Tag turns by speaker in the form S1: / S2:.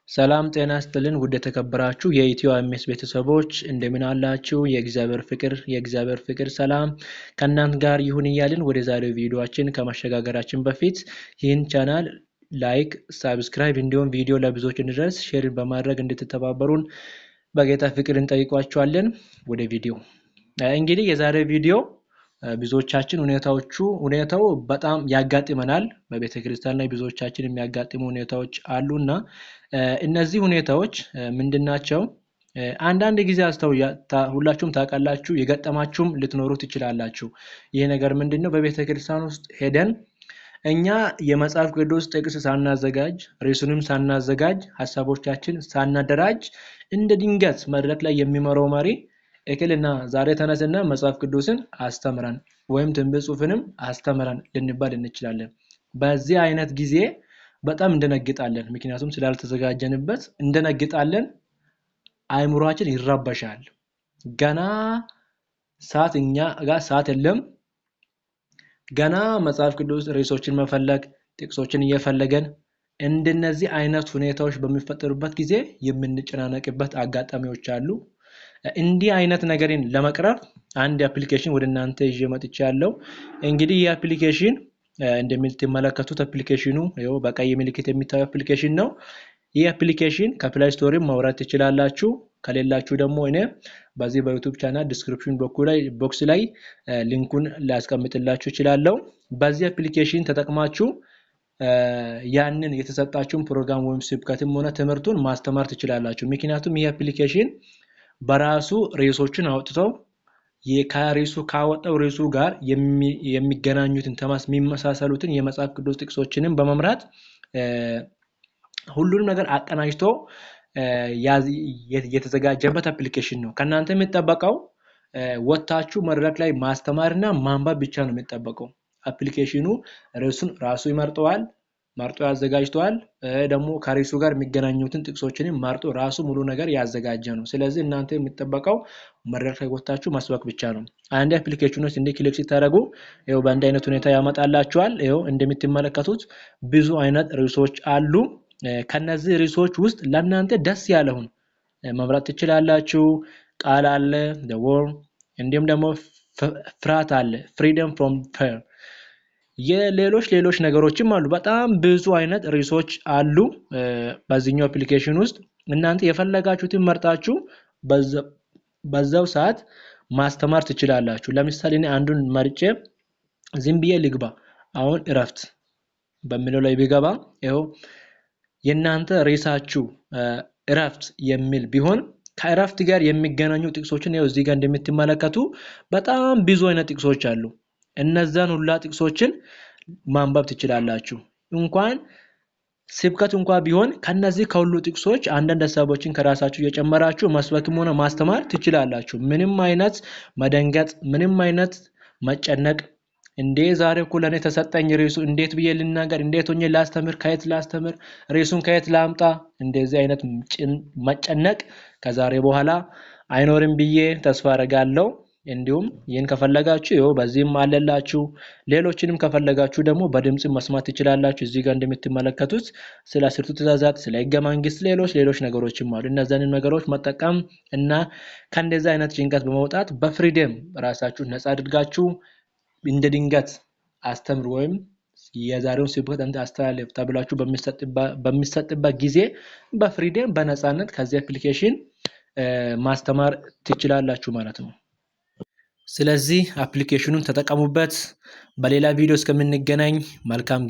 S1: ሰላም ጤና ይስጥልን ውድ የተከበራችሁ የኢትዮ ኤምኤስ ቤተሰቦች እንደምን አላችሁ? የእግዚአብሔር ፍቅር ሰላም ከእናንተ ጋር ይሁን እያልን ወደ ዛሬው ቪዲዮአችን ከመሸጋገራችን በፊት ይህን ቻናል ላይክ፣ ሰብስክራይብ እንዲሁም ቪዲዮ ለብዙዎች እንዲደርስ ሼር በማድረግ እንድትተባበሩን በጌታ ፍቅር እንጠይቋችኋለን። ወደ ቪዲዮ እንግዲህ የዛሬው ቪዲዮ ብዙዎቻችን ሁኔታው በጣም ያጋጥመናል። በቤተክርስቲያን ላይ ብዙዎቻችን የሚያጋጥሙ ሁኔታዎች አሉና እነዚህ ሁኔታዎች ምንድናቸው? አንዳንድ ጊዜ ሁላችሁም ታውቃላችሁ፣ የገጠማችሁም ልትኖሩ ትችላላችሁ። ይሄ ነገር ምንድነው? በቤተክርስቲያን ውስጥ ሄደን እኛ የመጽሐፍ ቅዱስ ጥቅስ ሳናዘጋጅ ርዕሱንም ሳናዘጋጅ ሐሳቦቻችን ሳናደራጅ እንደ ድንገት መድረክ ላይ የሚመራው መሪ እክልና ዛሬ ተነስና መጽሐፍ ቅዱስን አስተምረን ወይም ትንቢት ጽሑፍንም አስተምረን ልንባል እንችላለን። በዚህ አይነት ጊዜ በጣም እንደነግጣለን። ምክንያቱም ስላልተዘጋጀንበት እንደነግጣለን። አይምሮአችን ይረበሻል። ገና እኛ ጋር ሰዓት የለም። ገና መጽሐፍ ቅዱስ ርዕሶችን መፈለግ ጥቅሶችን እየፈለገን እንደነዚህ አይነት ሁኔታዎች በሚፈጠሩበት ጊዜ የምንጨናነቅበት አጋጣሚዎች አሉ። እንዲህ አይነት ነገርን ለመቅረፍ አንድ አፕሊኬሽን ወደ እናንተ ይዤ መጥቻለሁ። እንግዲህ ይህ አፕሊኬሽን እንደምትመለከቱት አፕሊኬሽኑ ይኸው በቀይ ምልክት የሚታየው አፕሊኬሽን ነው። ይህ አፕሊኬሽን ከፕላይ ስቶርም ማውረድ ትችላላችሁ። ከሌላችሁ ደግሞ እኔ በዚህ በዩቲዩብ ቻናል ዲስክሪፕሽን ቦክስ ላይ ሊንኩን ላስቀምጥላችሁ እችላለሁ። በዚህ አፕሊኬሽን ተጠቅማችሁ ያንን የተሰጣችሁን ፕሮግራም ወይም ስብከትም ሆነ ትምህርቱን ማስተማር ትችላላችሁ። ምክንያቱም ይህ አፕሊኬሽን በራሱ ርዕሶችን አውጥተው ከርዕሱ ካወጣው ርዕሱ ጋር የሚገናኙትን የሚመሳሰሉትን የመጽሐፍ ቅዱስ ጥቅሶችንም በመምራት ሁሉንም ነገር አቀናጅቶ የተዘጋጀበት አፕሊኬሽን ነው። ከናንተ የሚጠበቀው ወጣችሁ መድረክ ላይ ማስተማርና ማንበብ ብቻ ነው የሚጠበቀው። አፕሊኬሽኑ ርዕሱን ራሱ ይመርጠዋል፣ መርጦ ያዘጋጅቷል። ደግሞ ከርዕሱ ጋር የሚገናኙትን ጥቅሶችንም መርጦ ራሱ ሙሉ ነገር ያዘጋጀ ነው። ስለዚህ እናንተ የሚጠበቀው መድረክ ላይ ወጣችሁ መስበክ ብቻ ነው። አንድ አፕሊኬሽኖች እንደ ክሊክ ሲታረጉ ይኸው በአንድ አይነት ሁኔታ ያመጣላችኋል። ይኸው እንደምትመለከቱት ብዙ አይነት ርዕሶች አሉ። ከነዚህ ርዕሶች ውስጥ ለእናንተ ደስ ያለውን መምረጥ ትችላላችሁ። ቃል አለ፣ the word፣ እንዲሁም ደግሞ ፍርሃት አለ፣ freedom from fear። የሌሎች ነገሮችም አሉ። በጣም ብዙ አይነት ርዕሶች አሉ በዚህኛው አፕሊኬሽን ውስጥ። እናንተ የፈለጋችሁትን መርጣችሁ በዛው ሰዓት ማስተማር ትችላላችሁ። ለምሳሌ እኔ አንዱን መርጬ ዝም ብዬ ልግባ። አሁን እረፍት በሚለው ላይ ቢገባ ይኸው የናንተ ርዕሳችሁ እረፍት የሚል ቢሆን ከእረፍት ጋር የሚገናኙ ጥቅሶችን ይኸው እዚህ ጋር እንደምትመለከቱ በጣም ብዙ አይነት ጥቅሶች አሉ። እነዛን ሁላ ጥቅሶችን ማንበብ ትችላላችሁ። እንኳን ስብከት እንኳን ቢሆን ከነዚህ ከሁሉ ጥቅሶች አንዳንድ ሐሳቦችን ከራሳችሁ እየጨመራችሁ መስበክም ሆነ ማስተማር ትችላላችሁ። ምንም አይነት መደንገጥ፣ ምንም አይነት መጨነቅ እንዴ ዛሬ እኮ ለኔ ተሰጠኝ ርዕሱ እንዴት ብዬ ልናገር፣ እንዴት ሆኜ ላስተምር፣ ከየት ላስተምር፣ ርዕሱን ከየት ላምጣ፣ እንደዚህ አይነት መጨነቅ ከዛሬ በኋላ አይኖርም ብዬ ተስፋ አደርጋለሁ። እንዲሁም ይህን ከፈለጋችሁ ይኸው በዚህም አለላችሁ። ሌሎችንም ከፈለጋችሁ ደግሞ በድምጽ መስማት ትችላላችሁ። እዚህ ጋር እንደምትመለከቱት ስለ 10ቱ ትእዛዛት፣ ስለ ሕገ መንግስት፣ ሌሎች ነገሮችም አሉ። እነዛን ነገሮች መጠቀም እና ከእንደዚህ አይነት ጭንቀት በመውጣት በፍሪደም ራሳችሁን ነፃ አድርጋችሁ እንደ ድንገት አስተምሩ ወይም የዛሬውን ስብከት አስተላልፍ ተብላችሁ በሚሰጥበት ጊዜ በፍሪደም በነፃነት ከዚህ አፕሊኬሽን ማስተማር ትችላላችሁ ማለት ነው። ስለዚህ አፕሊኬሽኑን ተጠቀሙበት። በሌላ ቪዲዮ እስከምንገናኝ መልካም